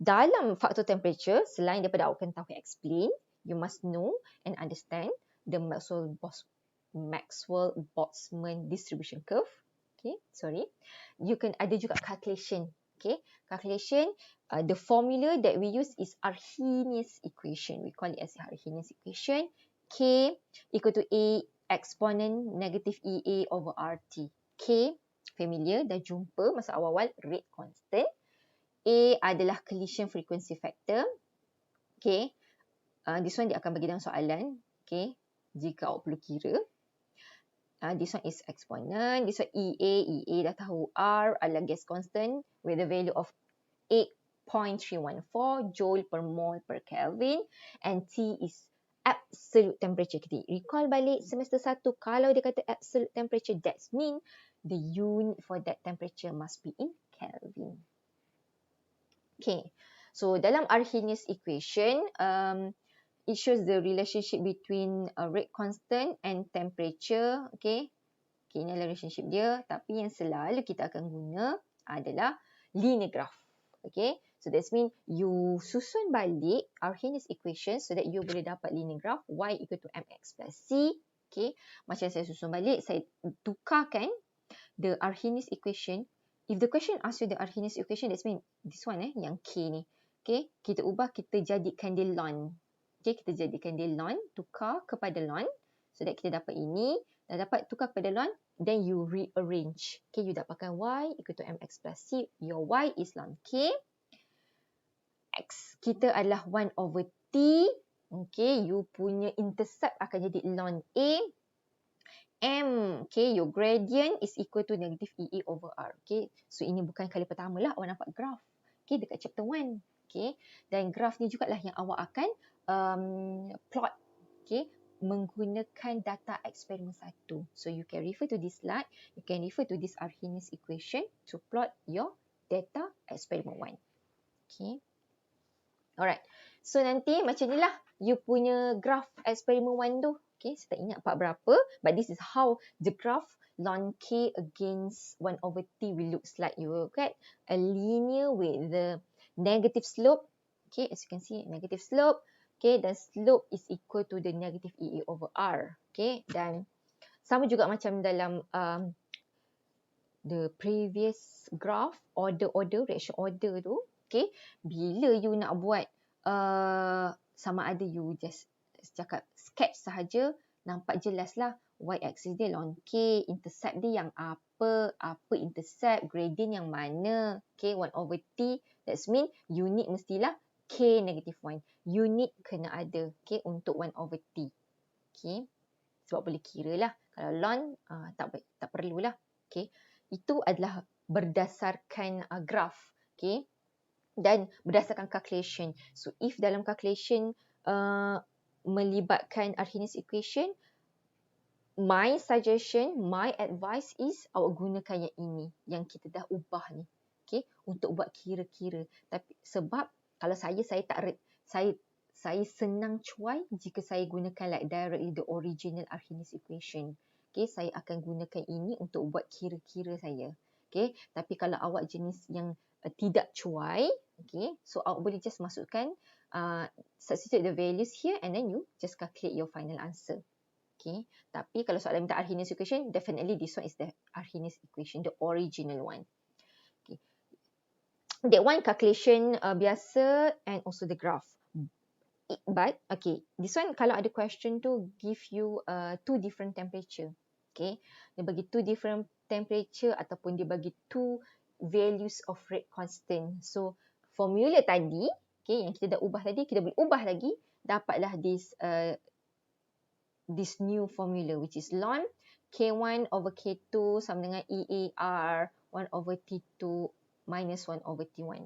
Dalam faktor temperature, selain daripada awak kena tahu explain, you must know and understand the Maxwell-Boltzmann distribution curve. Okay, sorry. You can ada juga calculation. Okay, calculation. The formula that we use is Arrhenius equation. We call it as Arrhenius equation. K equal to A exponent negative EA over RT. K familiar, dah jumpa masa awal-awal, rate constant. A adalah collision frequency factor. Okay. This one dia akan bagi dalam soalan. Okay. Jika awak perlu kira. This one is exponent. This one EA dah tahu. R adalah gas constant with a value of 8.314 joule per mole per Kelvin. And T is absolute temperature. Kita recall balik semester 1. Kalau dia kata absolute temperature, that means the unit for that temperature must be in Kelvin. Okay, so dalam Arrhenius equation, it shows the relationship between rate constant and temperature. Okay, ini adalah relationship dia. Tapi yang selalu kita akan guna adalah linear graph. Okay, so that means you susun balik Arrhenius equation so that you boleh dapat linear graph y equal to mx plus c. Okay, macam saya susun balik, saya tukarkan the Arrhenius equation. If the question asks you the Arrhenius equation, that means this one yang K ni. Okay, kita ubah, kita jadikan dia ln. Okay, kita jadikan dia ln, tukar kepada ln. So that kita dapat ini, dah dapat tukar kepada ln, then you rearrange. Okay, you dapatkan y equal to mx plus c. Your y is ln K. X kita adalah 1 over T. Okay, you punya intercept akan jadi ln A. M, okay, your gradient is equal to negative EA over R. Okay, so ini bukan kali pertama lah awak nampak graf. Okay, dekat chapter 1. Okay, dan graf ni jugalah yang awak akan plot. Okay, menggunakan data eksperimen 1. So you can refer to this slide, you can refer to this Arrhenius equation to plot your data eksperimen 1. Okay, alright. So nanti macam ni lah you punya graf eksperimen 1 tu. Okay, saya tak ingat part berapa, but this is how the graph ln K against 1 over T will look like. You will get a linear with the negative slope. Okay, as you can see, negative slope. Okay, the slope is equal to the negative EA over R. Okay, dan sama juga macam dalam the previous graph, reaction order tu. Okay, bila you nak buat sama ada you just cakap sketch sahaja, nampak jelas lah y-axis dia ln K, intercept dia yang apa intercept, gradient yang mana. Okay, 1 over T, that's mean unit mestilah K negative 1. Unit kena ada, okay, untuk 1 over T. Okay, sebab boleh kira lah. Kalau ln, tak perlulah. Okay, itu adalah berdasarkan graph. Okay, dan berdasarkan calculation. So, if dalam calculation melibatkan Arrhenius equation, my suggestion, my advice is awak gunakan yang ini, yang kita dah ubah ni. Okay, untuk buat kira-kira. Tapi sebab kalau saya senang cuai jika saya gunakan like directly the original Arrhenius equation. Okay, saya akan gunakan ini untuk buat kira-kira saya. Okay, tapi kalau awak jenis yang tidak cuai, okay, so awak boleh just masukkan substitute the values here and then you just calculate your final answer. Okay, tapi kalau soalan minta Arrhenius equation, definitely this one is the Arrhenius equation, the original one. Okay, that one calculation biasa and also the graph. But okay, this one kalau ada question tu give you 2 different temperature. Okay, dia bagi 2 different temperature ataupun dia bagi 2 values of rate constant. So formula tadi, okay, yang kita dah ubah tadi, kita boleh ubah lagi, dapatlah this new formula which is ln K1 over K2 sama dengan EAR 1 over T2 minus 1 over T1.